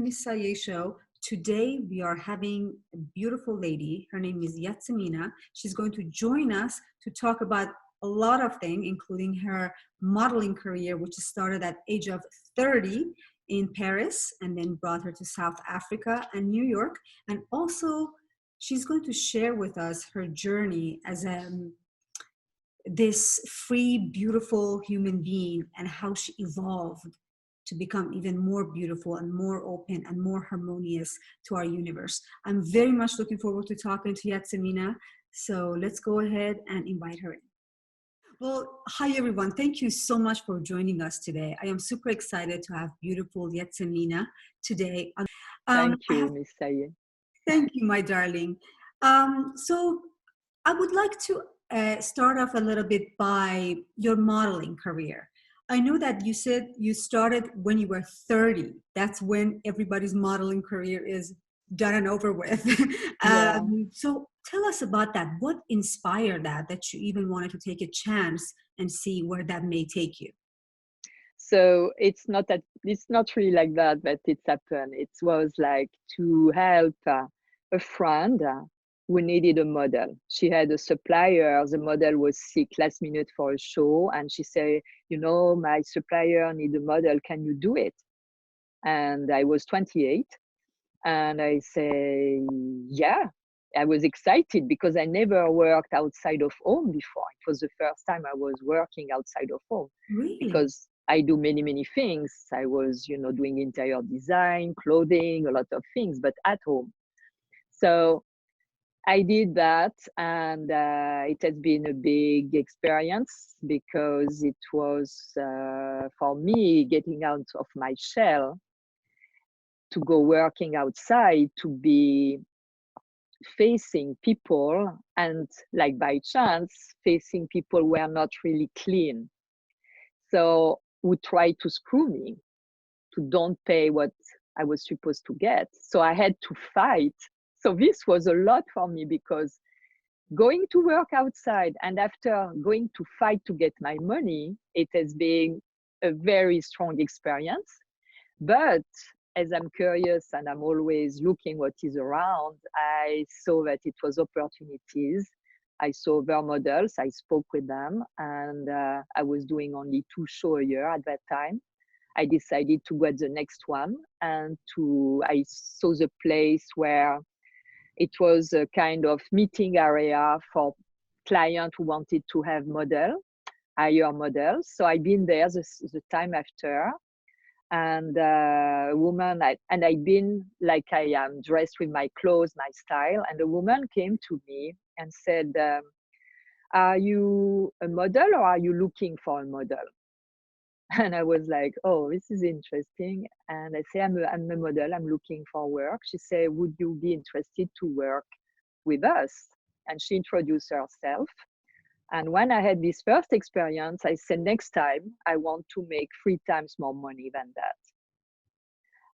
is Sayé show. Today we are having a beautiful lady. Her name is Yazemeenah. She's going to join us to talk about a lot of things, including her modeling career, which started at age of 30 in Paris and then brought her to South Africa and New York. And also, she's going to share with us her journey as this free, beautiful human being and how she evolved to become even more beautiful and more open and more harmonious to our universe. I'm very much looking forward to talking to Yazemeenah. So let's go ahead and invite her in. Well, hi everyone. Thank you so much for joining us today. I am super excited to have beautiful Yazemeenah today. Thank you, Miss Sayé. Thank you, my darling. So I would like to start off a little bit by your modeling career. I know that you said you started when you were 30. That's when everybody's modeling career is done and over with. Yeah. So tell us about that. What inspired that you even wanted to take a chance and see where that may take you? So it's not really like that, but it's happened. It was like to help a friend who needed a model. She had a supplier. The model was sick last minute for a show, and she said, my supplier need a model. Can you do it? And I was 28, and I say, yeah. I was excited because I never worked outside of home before. It was the first time I was working outside of home. Really? Because I do many, many things. I was, doing interior design, clothing, a lot of things, but at home. So I did that, and it has been a big experience because it was, for me, getting out of my shell to go working outside, to be facing people, and like by chance, facing people who are not really clean. So would try to screw me, to don't pay what I was supposed to get. So I had to fight. So this was a lot for me because going to work outside and after going to fight to get my money, it has been a very strong experience. But as I'm curious and I'm always looking what is around, I saw that it was opportunities. I saw their models, I spoke with them, and I was doing only 2 shows a year at that time. I decided to go at the next one, and I saw the place where it was a kind of meeting area for clients who wanted to have hire models. So I've been there the time after, and a woman, I've been like I am, dressed with my clothes, my style, and a woman came to me and said, are you a model or are you looking for a model? And I was like, oh, this is interesting. And I say, I'm a model, I'm looking for work. She said, would you be interested to work with us? And she introduced herself. And when I had this first experience, I said, next time I want to make 3 times more money than that.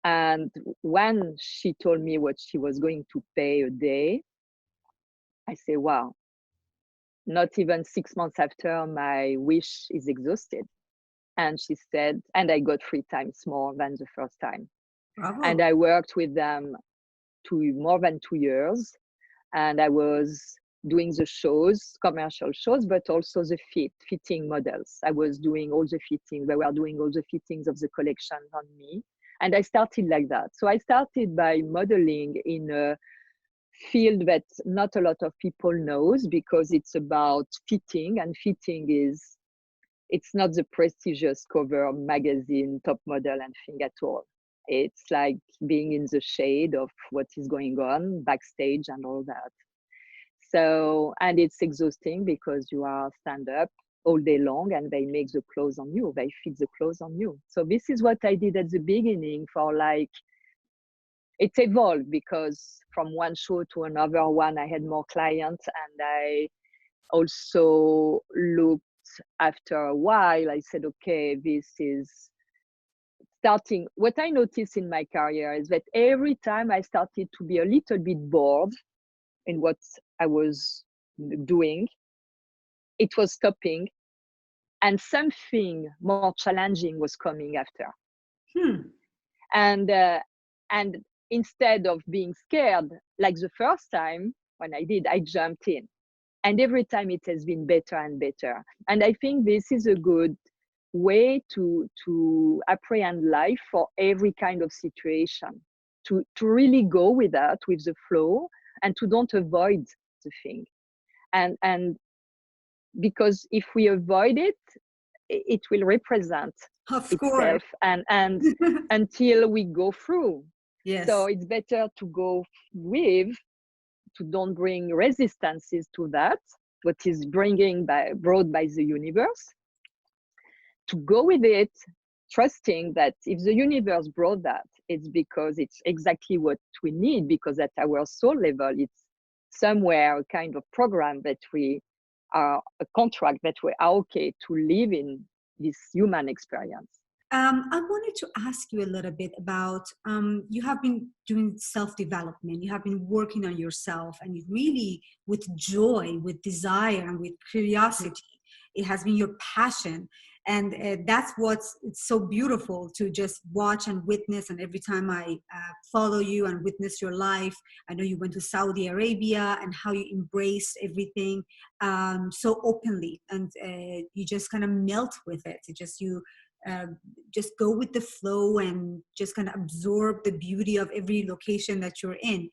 And when she told me what she was going to pay a day, I say, wow, not even 6 months after, my wish is exhausted. And she said, and I got 3 times more than the first time. Bravo. And I worked with them more than 2 years. And I was doing the shows, commercial shows, but also the fitting models. I was doing all the fittings. They were doing all the fittings of the collection on me. And I started like that. So I started by modeling in a field that not a lot of people knows, because it's about fitting, and fitting it's not the prestigious cover magazine top model and thing at all. It's like being in the shade of what is going on backstage and all that. So, and it's exhausting because you are stand up all day long and they make the clothes on you, they fit the clothes on you. So this is what I did at the beginning for it evolved, because from one show to another one, I had more clients, and I also looked after a while. I said, okay, this is starting. What I noticed in my career is that every time I started to be a little bit bored in what I was doing, it was stopping, and something more challenging was coming after. And And instead of being scared, like the first time when I did, I jumped in. And every time it has been better and better. And I think this is a good way to apprehend life for every kind of situation, to really go with that, with the flow, and to don't avoid the thing. And because if we avoid it, it will represent Of course. itself and until we go through. Yes. So it's better to go with, to don't bring resistances to that, what is brought by the universe, to go with it, trusting that if the universe brought that, it's because it's exactly what we need, because at our soul level, it's somewhere a kind of program that we are, a contract that we are okay to live in this human experience. I wanted to ask you a little bit about, you have been doing self-development, you have been working on yourself, and you really, with joy, with desire, and with curiosity, it has been your passion. And that's what's it's so beautiful to just watch and witness. And every time I follow you and witness your life, I know you went to Saudi Arabia and how you embrace everything so openly, and you just kind of melt with it. Just go with the flow and just kind of absorb the beauty of every location that you're in.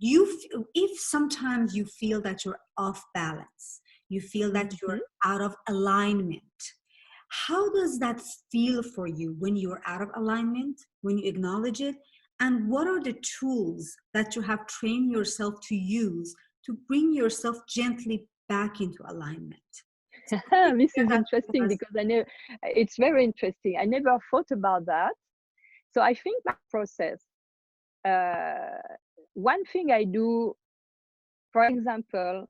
If sometimes you feel that you're off balance, you feel that you're out of alignment, how does that feel for you when you're out of alignment, when you acknowledge it? And what are the tools that you have trained yourself to use to bring yourself gently back into alignment? This is interesting because it's very interesting. I never thought about that. So I think my process, one thing I do, for example,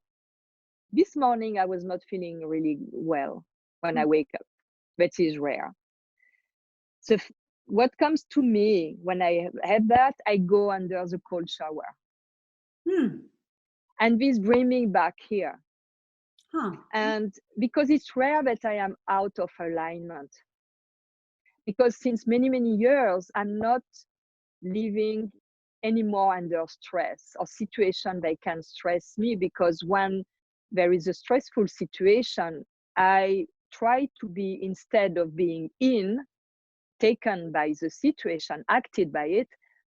this morning I was not feeling really well when I wake up. That is rare. So what comes to me when I have that, I go under the cold shower. And this brings me back here. And because it's rare that I am out of alignment, because since many, many years, I'm not living anymore under stress or situation that can stress me, because when there is a stressful situation, I try to be, instead of being taken by the situation, acted by it,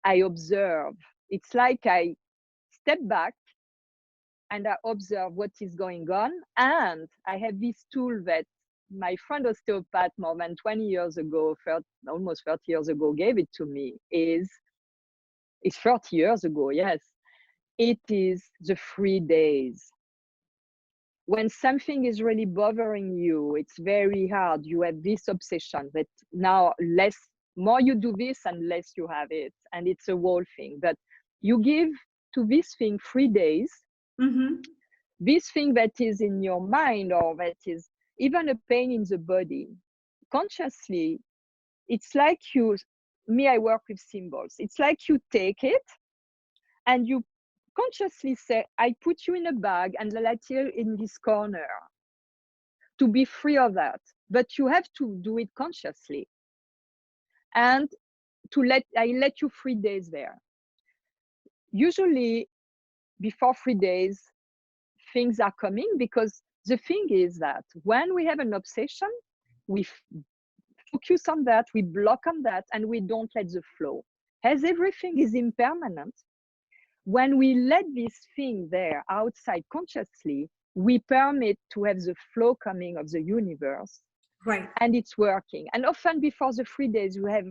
I observe. It's like I step back and I observe what is going on. And I have this tool that my friend osteopath more than 20 years ago, almost 30 years ago, gave it to me. It's 30 years ago, yes. It is the 3 days. When something is really bothering you, it's very hard. You have this obsession that now more you do this and less you have it. And it's a whole thing. But you give to this thing 3 days. This thing that is in your mind, or that is even a pain in the body, consciously, it's like I work with symbols. It's like you take it and you consciously say, I put you in a bag and let you in this corner to be free of that. But you have to do it consciously. And I let you 3 days there. Usually before 3 days, things are coming, because the thing is that when we have an obsession, we focus on that, we block on that, and we don't let the flow. As everything is impermanent, when we let this thing there outside consciously, we permit to have the flow coming of the universe. Right. And it's working. And often before the 3 days, you have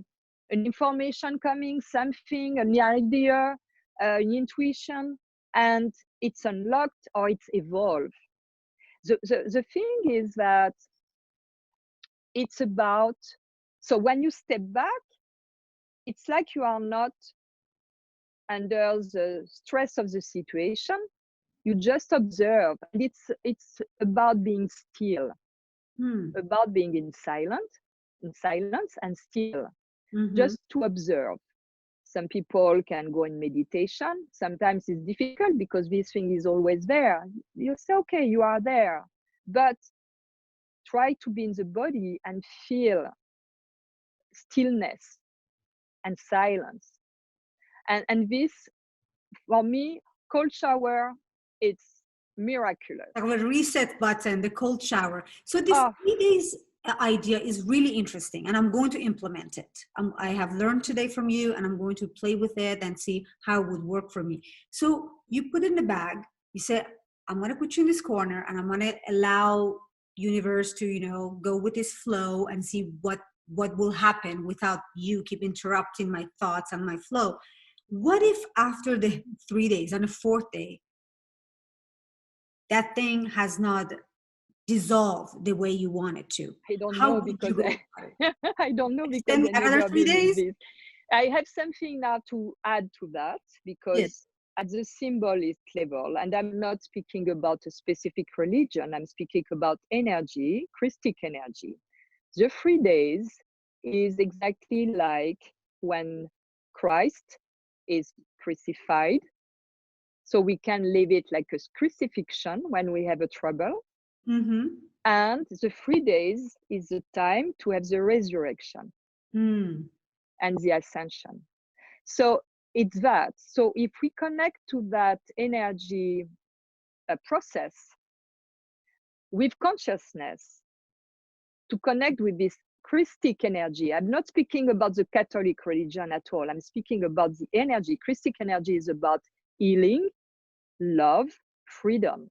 an information coming, something, an idea, an intuition, and it's unlocked or it's evolved. The thing is that it's about, so when you step back, it's like you are not under the stress of the situation. You just observe, and it's about being still, about being in silence and still, just to observe. Some people can go in meditation. Sometimes it's difficult because this thing is always there. You say, okay, you are there, but try to be in the body and feel stillness and silence. And this, for me, cold shower, it's miraculous. Like a reset button, the cold shower. So this 3 days idea is really interesting, and I'm going to implement it. I have learned today from you, and I'm going to play with it and see how it would work for me. So you put it in the bag. You say, I'm going to put you in this corner, and I'm going to allow universe to, you know, go with this flow and see what will happen without you keep interrupting my thoughts and my flow. What if after the 3 days, on the 4th day, that thing has not dissolved the way you want it to? I don't know, because I don't know, because I another never 3 been days? this. I have something now to add to that, because Yes. at the symbolist level, and I'm not speaking about a specific religion, I'm speaking about energy, Christic energy. The 3 days is exactly like when Christ is crucified. So we can live it like a crucifixion when we have a trouble. Mm-hmm. And the 3 days is the time to have the resurrection and the ascension. So it's that. So if we connect to that energy process with consciousness, to connect with this Christic energy, I'm not speaking about the Catholic religion at all. I'm speaking about the energy. Christic energy is about healing, love, freedom.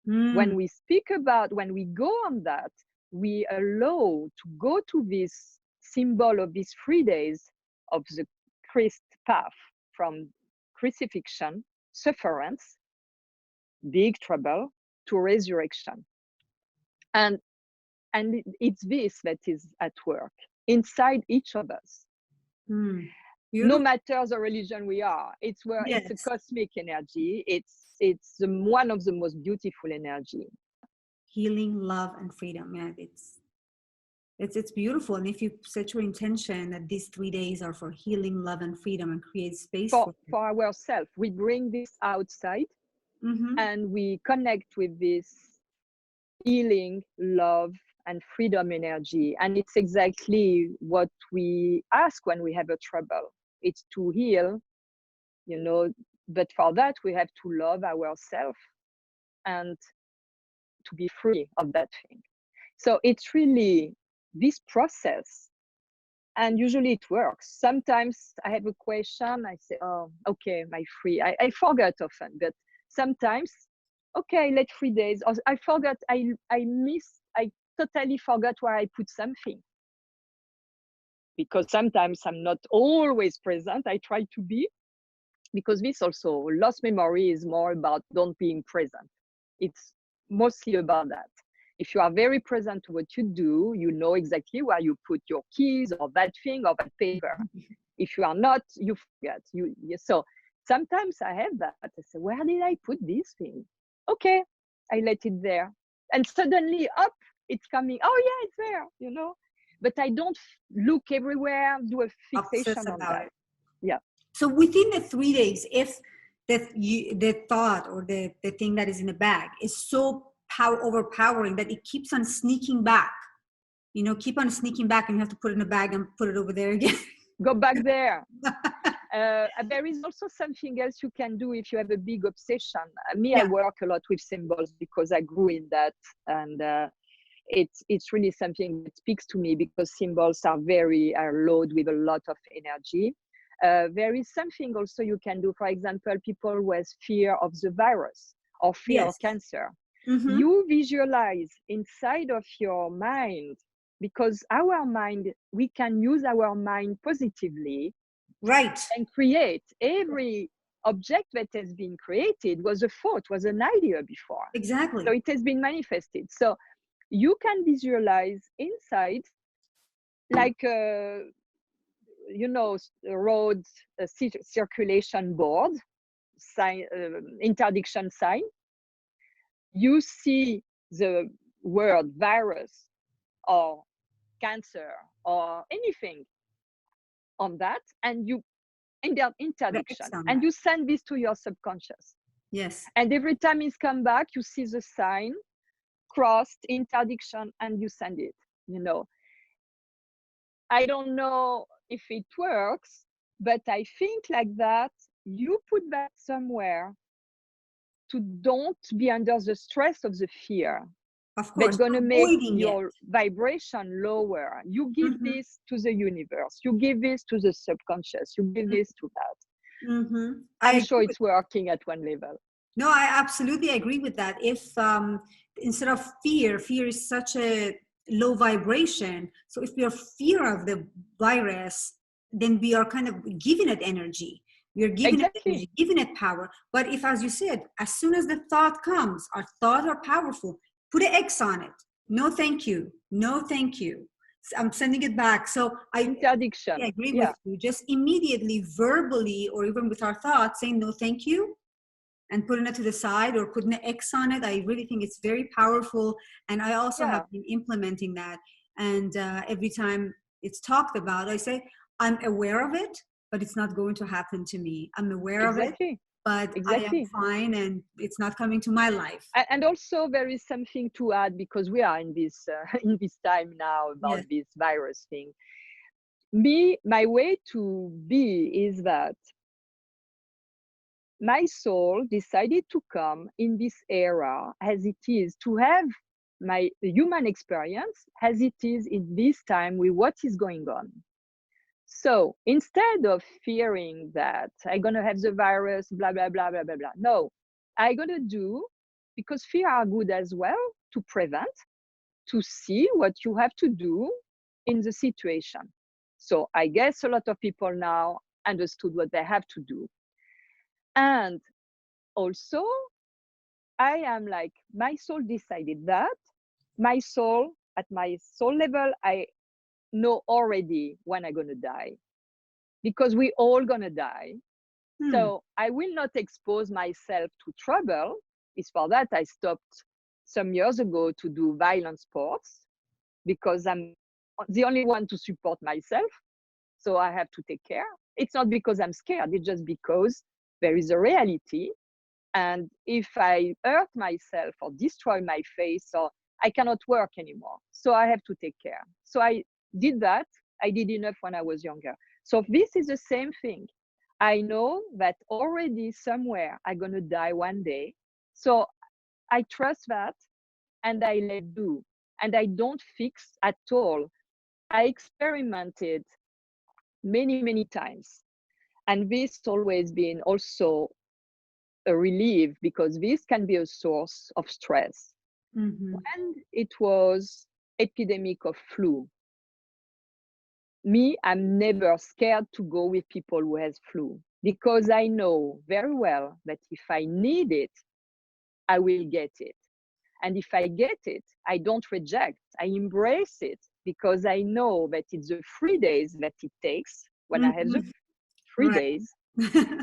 When we speak about, when we go on that, we allow to go to this symbol of these 3 days of the Christ path, from crucifixion, sufferance, big trouble, to resurrection. And it's this that is at work inside each of us. No matter the religion we are, it's where it's a cosmic energy. It's one of the most beautiful energy. Healing, love, and freedom. Yeah, it's beautiful. And if you set your intention that these 3 days are for healing, love, and freedom, and create space for ourselves, we bring this outside, and we connect with this healing, love, and freedom energy. And it's exactly what we ask when we have a trouble. It's to heal, you know, but for that we have to love ourselves and to be free of that thing. So it's really this process, and usually it works. Sometimes I have a question, I say, oh, okay, my free. I forget often, but sometimes, okay, let 3 days. Or I forgot, I totally forgot where I put something. Because sometimes I'm not always present. I try to be, because this also, lost memory is more about don't being present. It's mostly about that. If you are very present to what you do, you know exactly where you put your keys or that thing or that paper. If you are not, you forget. So sometimes I have that. I say, where did I put this thing? Okay, I let it there. And suddenly, up, it's coming. Oh yeah, it's there, you know. But I don't look everywhere, do a fixation on that. Yeah. So within the 3 days, if the thought or the thing that is in the bag is so overpowering that it keeps on sneaking back, you know, keep on sneaking back, and you have to put it in a bag and put it over there again. Go back there. There is also something else you can do if you have a big obsession. I work a lot with symbols because I grew in that, and it's really something that speaks to me, because symbols are loaded with a lot of energy. There is something also you can do. For example, people with fear of the virus or fear of cancer. You visualize inside of your mind, because our mind, we can use our mind positively, right, and create. Every object that has been created was a thought, was an idea before. Exactly. So it has been manifested. So you can visualize inside, like road circulation board, sign, interdiction sign. You see the word virus or cancer or anything on that, and you interdiction, and you send this to your subconscious. Yes. And every time it's come back, you see the sign, crossed, interdiction, and you send it, you know. I don't know if it works, But I think like that, you put that somewhere to don't be under the stress of the fear. Of That's course, going to make avoiding it. your vibration lower. You give Mm-hmm. this to the universe, you give this to the subconscious, you give this to that. Mm-hmm. I'm sure it's working at one level. No, I absolutely agree with that. If instead of fear is such a low vibration. So if we are fear of the virus, then we are kind of giving it energy. We are giving it Exactly. energy, giving it power. But if, as you said, as soon as the thought comes, our thoughts are powerful. Put an X on it. No, thank you. No, thank you. I'm sending it back. So I Interdiction. agree Yeah. with you. Just immediately, verbally, or even with our thoughts, saying no, thank you, and putting it to the side or putting an X on it. I really think it's very powerful. And I also have been implementing that. And every time it's talked about, I say, I'm aware of it, but it's not going to happen to me. I'm aware of it, but I am fine and it's not coming to my life. And also there is something to add, because we are in this time now about this virus thing. My way to be is that my soul decided to come in this era as it is, to have my human experience as it is in this time with what is going on. So instead of fearing that I'm going to have the virus, blah, blah, blah, blah, blah, blah. No, I'm going to do, because fear are good as well to prevent, to see what you have to do in the situation. So I guess a lot of people now understood what they have to do. And also, I am like, my soul decided that. My soul, at my soul level, I know already when I'm going to die, because we all going to die. So I will not expose myself to trouble. It's for that I stopped some years ago to do violent sports, because I'm the only one to support myself. So I have to take care. It's not because I'm scared, it's just because there is a reality. And if I hurt myself or destroy my face, or I cannot work anymore. So I have to take care. So I did that. I did enough when I was younger. So this is the same thing. I know that already somewhere I'm going to die one day. So I trust that, and I let do. And I don't fix at all. I experimented many, many times. And this always been also a relief, because this can be a source of stress. When it was epidemic of flu, I'm never scared to go with people who has flu, because I know very well that if I need it, I will get it. And if I get it, I don't reject, I embrace it, because I know that it's the 3 days that it takes when I have the 3 days.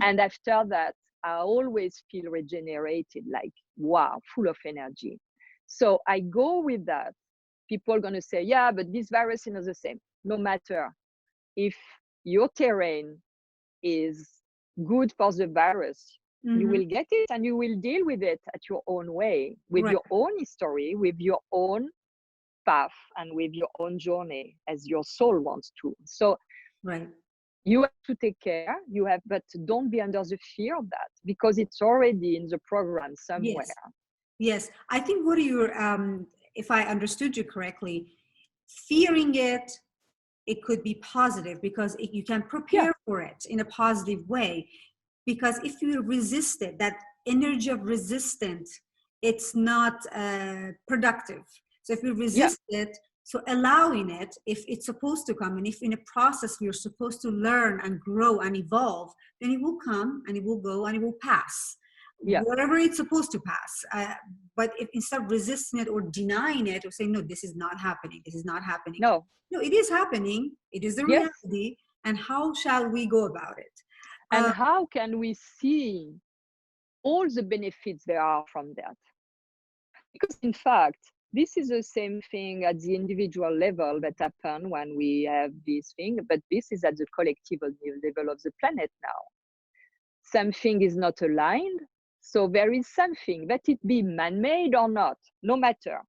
And after that, I always feel regenerated, like, wow, full of energy. So I go with that. People are going to say, yeah, but this virus is not the same. No matter. If your terrain is good for the virus, you will get it, and you will deal with it at your own way, with your own history, with your own path, and with your own journey as your soul wants to. So you have to take care, but don't be under the fear of that, because it's already in the program somewhere. Yes. I think what you're, if I understood you correctly, fearing it could be positive, because you can prepare for it in a positive way. Because if you resist it, that energy of resistance, it's not productive. So if we resist it, so allowing it, if it's supposed to come, and if in a process we're supposed to learn and grow and evolve, then it will come and it will go and it will pass. Whatever it's supposed to pass. But if instead of resisting it or denying it or saying, no, this is not happening, this is not happening. No, it is happening. It is the reality. And how shall we go about it? And how can we see all the benefits there are from that? Because in fact, this is the same thing at the individual level that happen when we have this thing, but this is at the collective level of the planet now. Something is not aligned, so there is something, that it be man-made or not, no matter.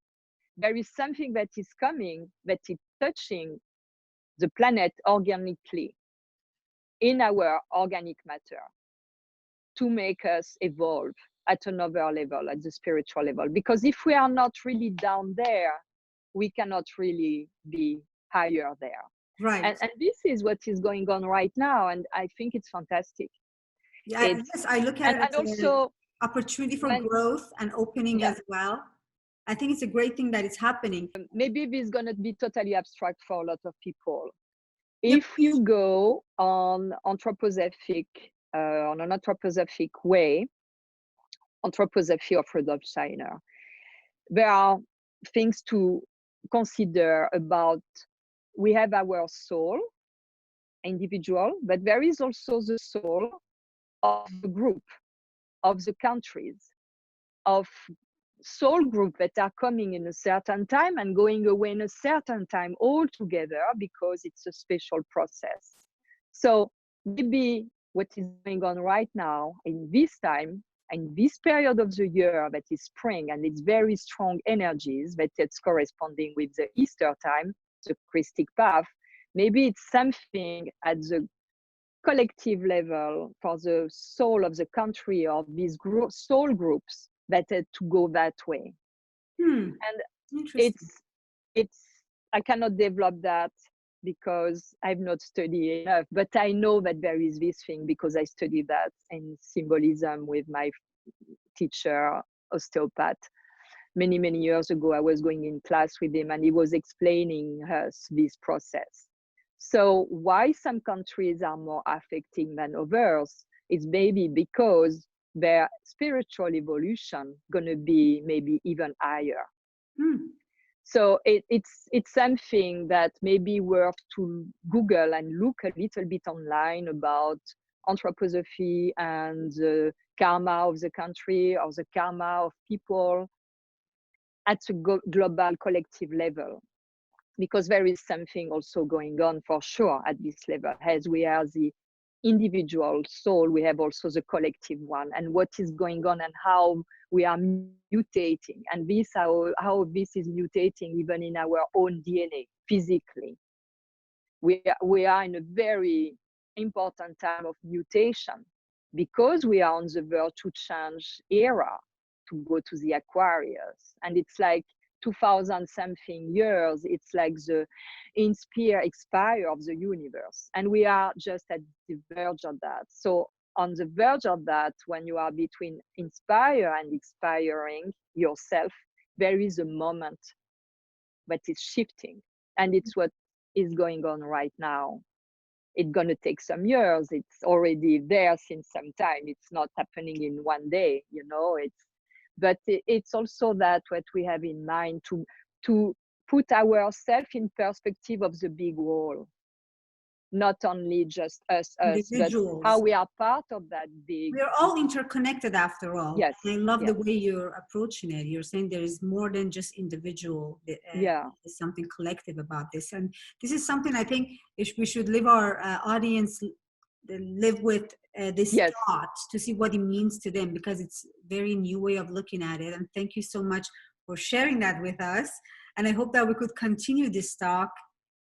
There is something that is coming, that is touching the planet organically. in our organic matter to make us evolve at another level, at the spiritual level. Because if we are not really down there, we cannot really be higher there. Right. And this is what is going on right now. And I think it's fantastic. Yeah, yes, I look at it as also, an opportunity for growth and opening as well. I think it's a great thing that it's happening. Maybe this is going to be totally abstract for a lot of people. If you go on an anthroposophic way, anthroposophy of Rudolf Steiner, there are things to consider about. We have our soul, individual, but there is also the soul of the group, of the countries, of soul group that are coming in a certain time and going away in a certain time all together, because it's a special process. So maybe what is going on right now in this time, in this period of the year that is spring, and it's very strong energies that it's corresponding with the Easter time, the Christic path, maybe it's something at the collective level for the soul of the country or these soul groups that had to go that way. And it's I cannot develop that because I've not studied enough, but I know that there is this thing because I studied that in symbolism with my teacher, osteopath. Many years ago, I was going in class with him and he was explaining us this process. So why some countries are more affecting than others is maybe because their spiritual evolution gonna be maybe even higher. So it's something that maybe worth to Google and look a little bit online about anthroposophy and the karma of the country or the karma of people at a global collective level. Because there is something also going on for sure at this level. As we are the individual soul, we have also the collective one, and what is going on and how we are mutating, and this how this is mutating even in our own DNA physically. We are in a very important time of mutation because we are on the verge to change era, to go to the Aquarius, and it's like 2000 something years, it's like the expire of the universe, and we are just at the verge of that. So on the verge of that, when you are between inspire and expiring yourself, there is a moment that is shifting, and it's what is going on right now. It's going to take some years. It's already there since some time. It's not happening in one day, but it's also that what we have in mind to put ourselves in perspective of the big whole, not only just us, but how we are part of that big. We're all interconnected after all. Yes. I love the way you're approaching it. You're saying there is more than just individual. There's something collective about this. And this is something I think we should leave our audience live with this thought to see what it means to them, because it's a very new way of looking at it. And thank you so much for sharing that with us. And I hope that we could continue this talk,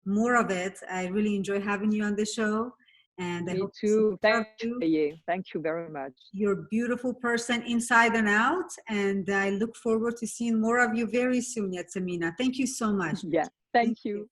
more of it. I really enjoy having you on the show. And I hope too. Thank you. Thank you very much. You're a beautiful person inside and out. And I look forward to seeing more of you very soon, Yazemeenah. Thank you so much. Yeah. Thank you.